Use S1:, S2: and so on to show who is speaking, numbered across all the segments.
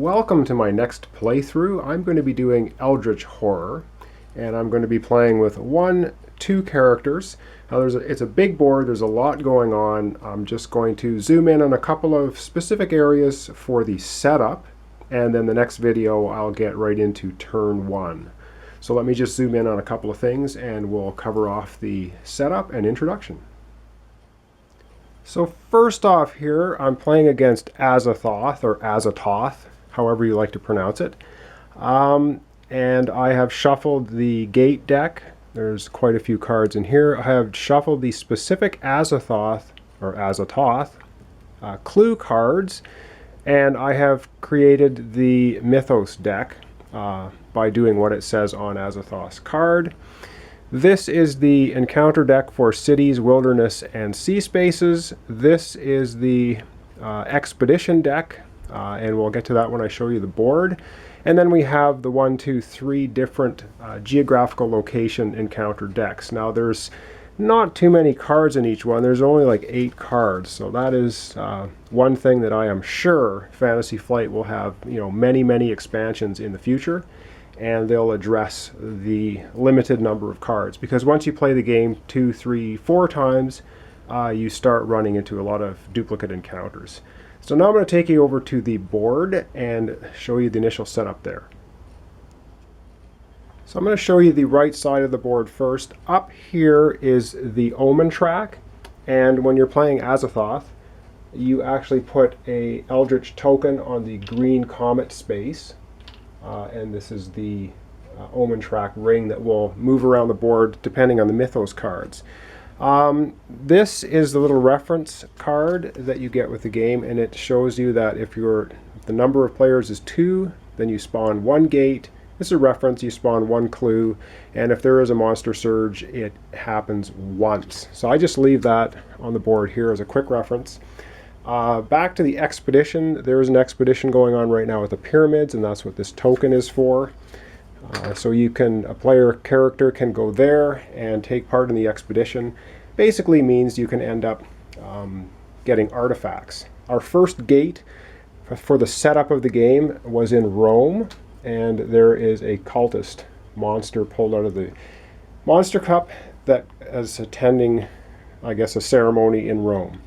S1: Welcome to my next playthrough. I'm going to be doing Eldritch Horror, and I'm going to be playing with two characters. Now it's a big board, there's a lot going on. I'm just going to zoom in on a couple of specific areas for the setup, and then the next video I'll get right into turn one. So let me just zoom in on a couple of things and we'll cover off the setup and introduction. So first off here, I'm playing against Azathoth, or Azathoth, however you like to pronounce it. And I have shuffled the gate deck. There's quite a few cards in here. I have shuffled the specific Azathoth, or Azathoth, clue cards, and I have created the Mythos deck by doing what it says on Azathoth's card. This is the encounter deck for cities, wilderness, and sea spaces. This is the expedition deck, and we'll get to that when I show you the board. And then we have the 3 different geographical location encounter decks. Now there's not too many cards in each one. There's only like 8 cards, so that is one thing that I am sure Fantasy Flight will have, many expansions in the future. And they'll address the limited number of cards, because once you play the game 2, 3, 4 times, you start running into a lot of duplicate encounters. So now I'm going to take you over to the board and show you the initial setup there. So I'm going to show you the right side of the board first. Up here is the Omen track, and when you're playing Azathoth, you actually put a Eldritch token on the green comet space. And this is the Omen track ring that will move around the board depending on the Mythos cards. This is the little reference card that you get with the game, and it shows you that if the number of players is 2, then you spawn 1 gate. This is a reference, you spawn 1 clue, and if there is a monster surge, it happens once. So I just leave that on the board here as a quick reference. Back to the expedition. There is an expedition going on right now with the pyramids, and that's what this token is for. So a player character can go there and take part in the expedition. Basically means you can end up getting artifacts. Our first gate for the setup of the game was in Rome, and there is a cultist monster pulled out of the monster cup that is attending, I guess, a ceremony in Rome.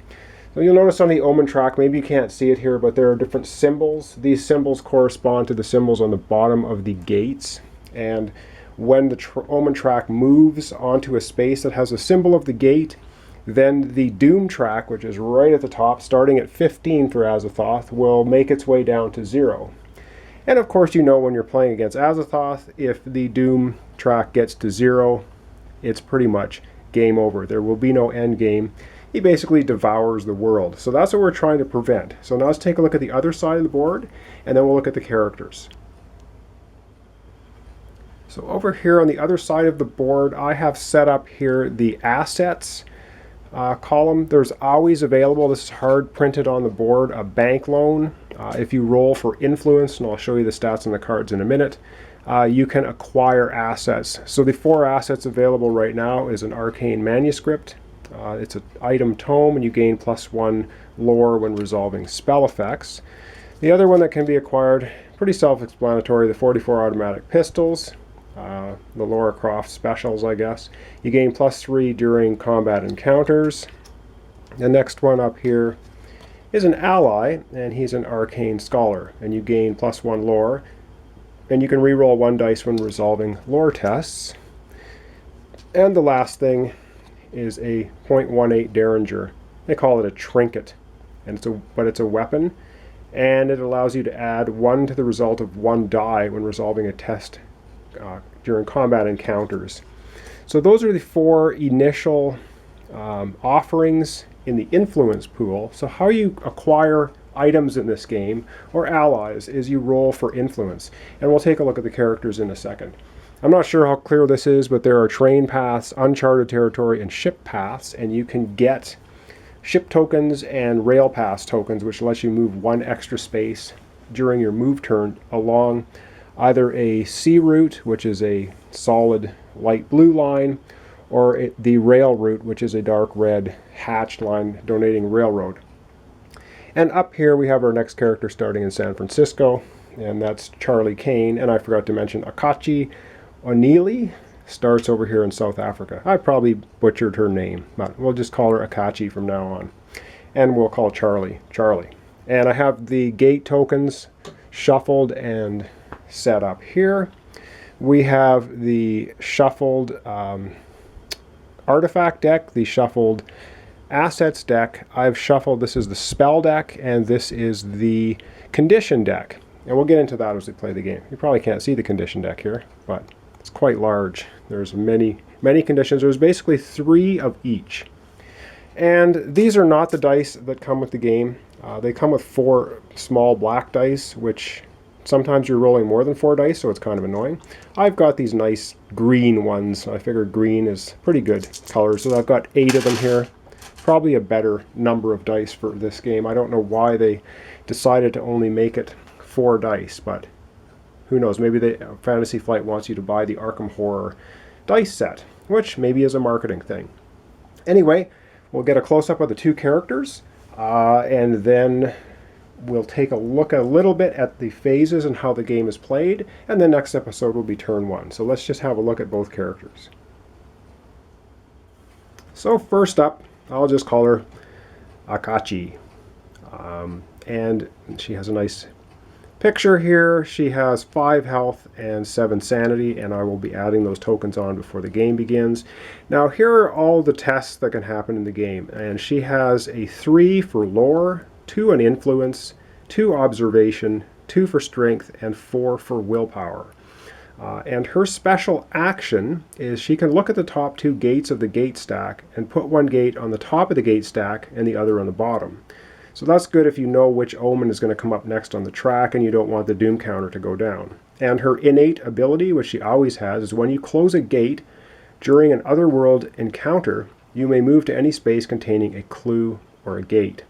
S1: So you'll notice on the Omen track, maybe you can't see it here, but there are different symbols. These symbols correspond to the symbols on the bottom of the gates. And when the Omen track moves onto a space that has a symbol of the gate, then the Doom track, which is right at the top, starting at 15 for Azathoth, will make its way down to 0. And of course, when you're playing against Azathoth, if the Doom track gets to 0, it's pretty much game over. There will be no end game. He basically devours the world. So that's what we're trying to prevent. So now let's take a look at the other side of the board, and then we'll look at the characters. So over here on the other side of the board, I have set up here the assets column. There's always available, this is hard printed on the board, a bank loan. If you roll for influence, and I'll show you the stats on the cards in a minute, you can acquire assets. So the 4 assets available right now is an arcane manuscript. It's an item tome, and you gain +1 lore when resolving spell effects. The other one that can be acquired, pretty self-explanatory, the 44 automatic pistols, the Lara Croft specials, I guess. You gain +3 during combat encounters. The next one up here is an ally, and he's an arcane scholar, and you gain +1 lore, and you can reroll 1 dice when resolving lore tests. And the last thing is a .18 Derringer. They call it a trinket, and but it's a weapon, and it allows you to add 1 to the result of 1 die when resolving a test during combat encounters. So those are the 4 initial offerings in the influence pool. So how you acquire items in this game, or allies, is you roll for influence, and we'll take a look at the characters in a second. I'm not sure how clear this is, but there are train paths, uncharted territory, and ship paths, and you can get ship tokens and rail pass tokens, which lets you move 1 extra space during your move turn along either a sea route, which is a solid light blue line, or the rail route, which is a dark red hatched line denoting railroad. And up here we have our next character starting in San Francisco. and that's Charlie Kane. And I forgot to mention Akagi Onili starts over here in South Africa. I probably butchered her name, but we'll just call her Akachi from now on. And we'll call Charlie Charlie. And I have the gate tokens shuffled and set up here. We have the shuffled artifact deck, the shuffled assets deck. I've shuffled, this is the spell deck, and this is the condition deck. And we'll get into that as we play the game. You probably can't see the condition deck here, but it's quite large. There's many conditions. There's basically 3 of each. And these are not the dice that come with the game. They come with 4 small black dice, which sometimes you're rolling more than 4 dice, so it's kind of annoying. I've got these nice green ones. I figured green is pretty good color, so I've got 8 of them here. Probably a better number of dice for this game. I don't know why they decided to only make it 4 dice, but who knows? Maybe Fantasy Flight wants you to buy the Arkham Horror dice set, which maybe is a marketing thing. Anyway, we'll get a close-up of the 2 characters, and then we'll take a look a little bit at the phases and how the game is played, and the next episode will be turn 1. So let's just have a look at both characters. So first up, I'll just call her Akachi. And she has a nice picture here. She has 5 health and 7 sanity, and I will be adding those tokens on before the game begins. Now here are all the tests that can happen in the game, and she has a 3 for lore, 2 in influence, 2 observation, 2 for strength, and 4 for willpower. And her special action is she can look at the top 2 gates of the gate stack and put 1 gate on the top of the gate stack and the other on the bottom. So that's good if you know which omen is going to come up next on the track and you don't want the doom counter to go down. And her innate ability, which she always has, is when you close a gate during an otherworld encounter, you may move to any space containing a clue or a gate.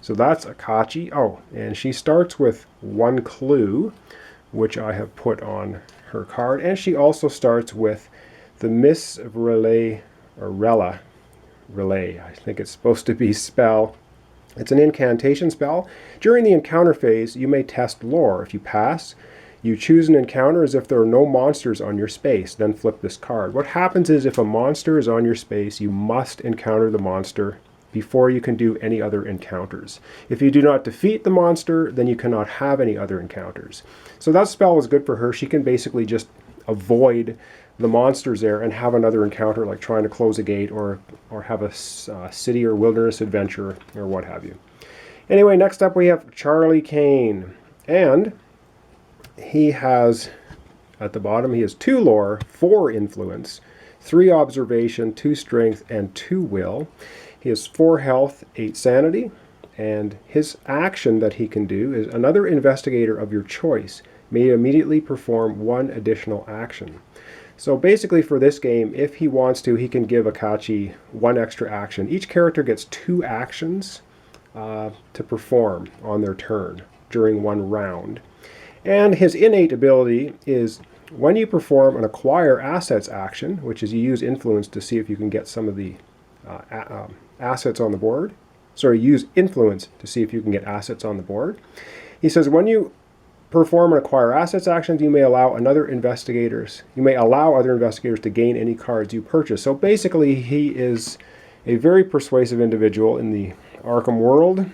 S1: So that's Akachi. Oh, and she starts with 1 clue, which I have put on her card. And she also starts with the Miss Relay, or Relay, I think it's supposed to be spell. It's an incantation spell. During the encounter phase, you may test lore. If you pass, you choose an encounter as if there are no monsters on your space. Then flip this card. What happens is if a monster is on your space, you must encounter the monster before you can do any other encounters. If you do not defeat the monster, then you cannot have any other encounters. So that spell is good for her. She can basically just avoid the monsters there and have another encounter, like trying to close a gate or have a city or wilderness adventure or what have you. Anyway, next up we have Charlie Kane, and he has at the bottom he has 2 lore, 4 influence, 3 observation, 2 strength, and 2 will. He has 4 health, 8 sanity, and his action that he can do is another investigator of your choice may immediately perform 1 additional action. So basically for this game, if he wants to, he can give Akachi 1 extra action. Each character gets 2 actions to perform on their turn during 1 round. And his innate ability is when you perform an acquire assets action, which is you use influence to see if you can get some of the assets on the board. Sorry, use influence to see if you can get assets on the board. He says when you perform and acquire assets actions, you may allow other investigators to gain any cards you purchase. So basically he is a very persuasive individual in the Arkham world,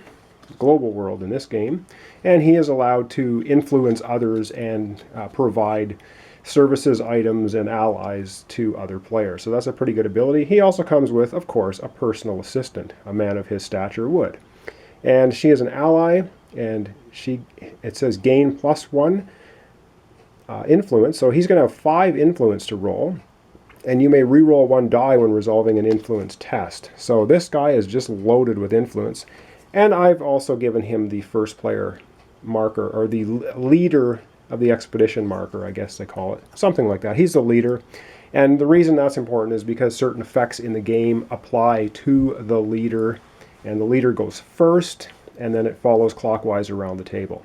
S1: global world in this game, and he is allowed to influence others and provide services, items, and allies to other players. So that's a pretty good ability. He also comes with, of course, a personal assistant, a man of his stature would. And she is an ally, and it says gain +1 influence, so he's going to have 5 influence to roll, and you may re-roll 1 die when resolving an influence test. So this guy is just loaded with influence, and I've also given him the first player marker, or the leader of the expedition marker, I guess they call it, something like that. He's the leader, and the reason that's important is because certain effects in the game apply to the leader, and the leader goes first, and then it follows clockwise around the table.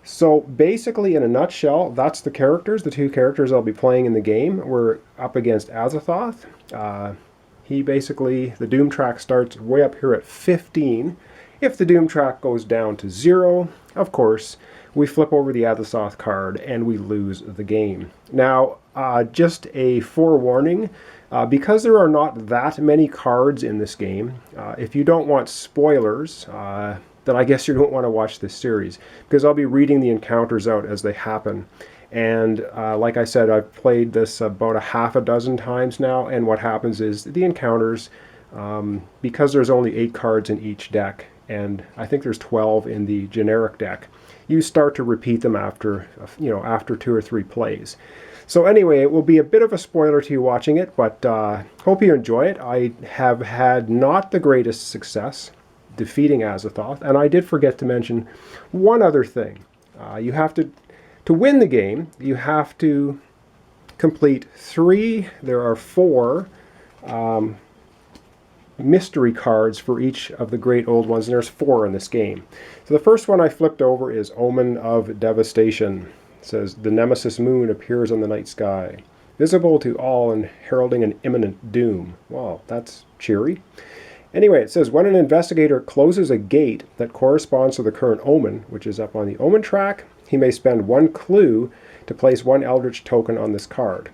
S1: So basically, in a nutshell, that's the characters, the 2 characters I'll be playing in the game. We're up against Azathoth. The doom track starts way up here at 15. If the doom track goes down to 0, of course, we flip over the Azathoth card and we lose the game. Now, just a forewarning, because there are not that many cards in this game, if you don't want spoilers, then I guess you don't want to watch this series, because I'll be reading the encounters out as they happen. And like I said, I've played this about a half a dozen times now, and what happens is the encounters, because there's only 8 cards in each deck, and I think there's 12 in the generic deck, you start to repeat them after, after 2 or 3 plays. So anyway, it will be a bit of a spoiler to you watching it, but hope you enjoy it. I have had not the greatest success defeating Azathoth, and I did forget to mention one other thing. You have to win the game, you have to complete 3, there are 4 mystery cards for each of the great old ones, and there's 4 in this game. So the first one I flipped over is Omen of Devastation. It says, the Nemesis moon appears on the night sky, visible to all and heralding an imminent doom. Wow, that's cheery. Anyway, it says, when an investigator closes a gate that corresponds to the current omen, which is up on the omen track, he may spend 1 clue to place 1 Eldritch token on this card.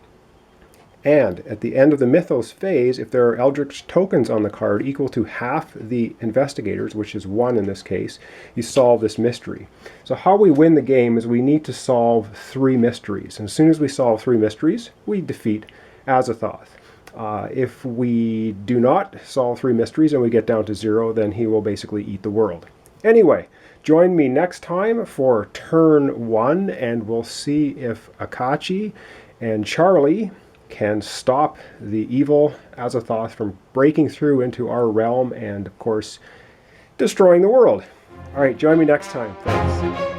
S1: And at the end of the Mythos phase, if there are Eldritch tokens on the card equal to half the investigators, which is 1 in this case, you solve this mystery. So how we win the game is we need to solve 3 mysteries. And as soon as we solve 3 mysteries, we defeat Azathoth. If we do not solve 3 mysteries and we get down to 0, then he will basically eat the world. Anyway, join me next time for turn 1, and we'll see if Akagi and Charlie can stop the evil Azathoth from breaking through into our realm and, of course, destroying the world. All right, join me next time. Thanks.